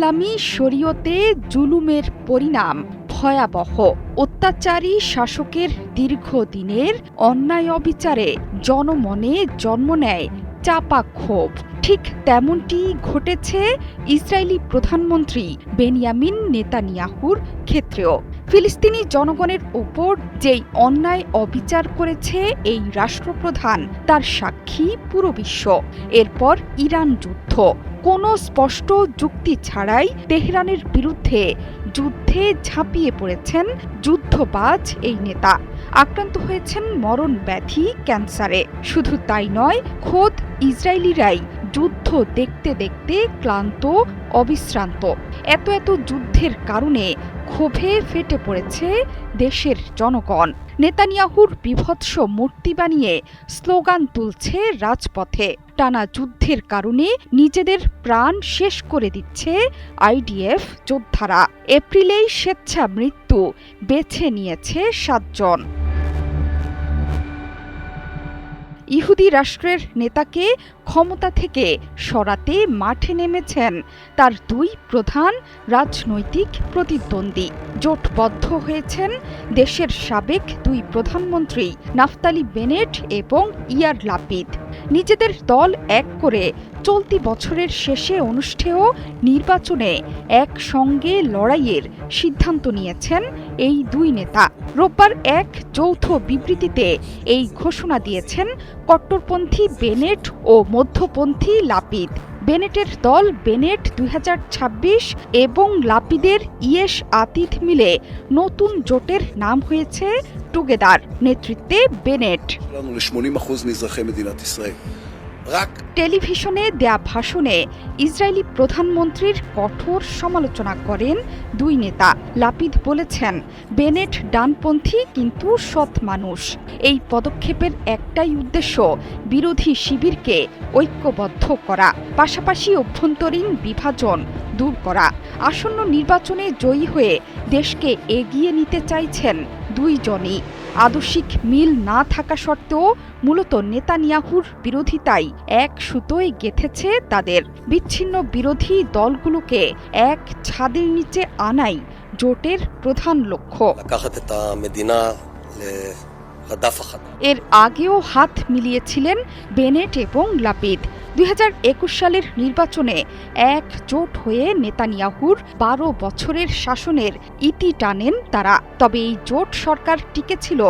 ইসলামী শরীয়তে জুলুমের পরিণাম ভয়াবহ। অত্যাচারী শাসকের দীর্ঘদিনের অন্যায় অবিচারে জনমনে জন্ম নেয় চাপা ক্ষোভ। ঠিক তেমনটি ঘটেছে ইসরায়েলি প্রধানমন্ত্রী বেনিয়ামিন নেতানিয়াহুর ক্ষেত্রেও। ফিলিস্তিনি জনগণের ওপর যেই অন্যায় অবিচার করেছে এই রাষ্ট্রপ্রধান, তার সাক্ষী পুরো বিশ্ব। এরপর ইরান যুদ্ধ। কোনো স্পষ্ট যুক্তি ছাড়াই তেহরানের বিরুদ্ধে যুদ্ধে ঝাঁপিয়ে পড়েছেন যুদ্ধবাজ এই নেতা। আক্রান্ত হয়েছেন মরণ ব্যাধি ক্যান্সারে। শুধু তাই নয়, খোদ ইসরায়েলিরাই যুদ্ধ দেখতে দেখতে ক্লান্ত, অবিশ্রান্ত। এত যুদ্ধের কারণে ক্ষোভে ফেটে পড়েছে দেশের জনগণ। নেতানিয়াহুর বীভৎস মূর্তি বানিয়ে স্লোগান তুলছে রাজপথে। টানা যুদ্ধের কারণে নিজেদের প্রাণ শেষ করে দিচ্ছে আইডিএফ যোদ্ধারা। এপ্রিলেই স্বেচ্ছা মৃত্যু বেছে নিয়েছে ৭ জন। ইহুদি রাষ্ট্রের নেতাকে ক্ষমতা থেকে সরাতে মাঠে নেমেছেন তার ২ প্রধান রাজনৈতিক প্রতিদ্বন্দ্বী। জোটবদ্ধ হয়েছেন দেশের সাবেক ২ প্রধানমন্ত্রী নাফতালি বেনেট এবং ইয়ার লাপিদ। নিজেদের দল এক করে চলতি বছরের শেষে অনুষ্ঠেয় নির্বাচনে একসঙ্গে লড়াইয়ের সিদ্ধান্ত নিয়েছেন এই ২ নেতা। রোববার এক যৌথ বিবৃতিতে এই ঘোষণা দিয়েছেন কট্টরপন্থী বেনেট ও মধ্যপন্থী লাপিদ। বেনেটের দল বেনেট ২০২৬ এবং লাপিদের ইয়েশ আতিদ মিলে নতুন জোটের নাম হয়েছে টুগেদার, নেতৃত্বে বেনেট। টেলিভিশনে দেয়া ভাষণে ইসরায়েলি প্রধানমন্ত্রীর কঠোর সমালোচনা করেন ২ নেতা। লাপিদ বলেছেন, বেনেট ডানপন্থী কিন্তু সৎ মানুষ। এই পদক্ষেপের একটাই উদ্দেশ্য, বিরোধী শিবিরকে ঐক্যবদ্ধ করা, পাশাপাশি অভ্যন্তরীণ বিভাজন দূর করা। আসন্ন নির্বাচনে জয়ী হয়ে দেশকে এগিয়ে নিতে চাইছেন ২ জনই। আদর্শিক মিল না থাকা সত্ত্বেও মূলত নেতানিয়াহুর বিরোধিতাই এক সুতোয় গেঁথেছে তাদের। বিচ্ছিন্ন বিরোধী দলগুলোকে এক ছাদের নিচে আনাই জোটের প্রধান লক্ষ্য। এর আগেও হাত মিলিয়েছিলেন বেনেট এবং লাপিদ। ২০২১ সালের নির্বাচনে এক জোট হয়ে নেতানিয়াহুর ১২ বছরের শাসনের ইতি টানেন তারা। তবে এই জোট সরকার টিকেছিল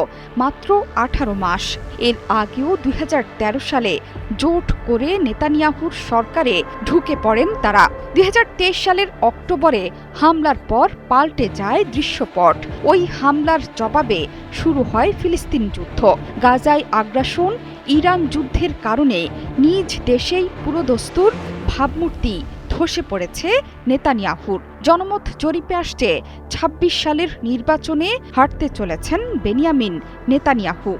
মাত্র ১৮ মাস। এর আগেও ২০১৩ সালে জোট করে নেতানিয়াহুর সরকারে ঢুকে পড়েন তারা। ২০২৩ সালের অক্টোবরে হামলার পর পাল্টে যায় দৃশ্যপট। ওই হামলার জবাবে শুরু হয় ফিলিস্তিন যুদ্ধ। গাজায় আগ্রাসন, ইরান যুদ্ধের কারণে নিজ দেশেই পুরোদস্তুর ভাবমূর্তি ধসে পড়েছে নেতানিয়াহুর। জনমত জরিপে আসছে ২৬ সালের নির্বাচনে হারতে চলেছেন বেনিয়ামিন নেতানিয়াহু।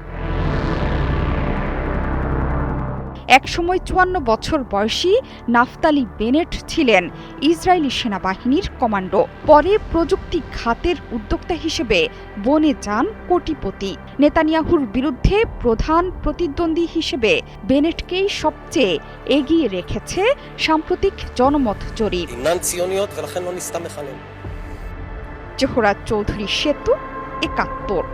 একসময় ৫৪ বছর বয়সী নাফতালি বেনেট ছিলেন ইসরায়েলি সেনাবাহিনীর কমান্ডো। পরে প্রযুক্তি খাতের উদ্যোক্তা হিসেবে বনে যান কোটিপতি। নেতানিয়াহুর বিরুদ্ধে প্রধান প্রতিদ্বন্দ্বী হিসেবে বেনেটকেই সবচেয়ে এগিয়ে রেখেছে সাম্প্রতিক জনমত জরিপ। জোহরা চৌধুরী সেতু, ৭১।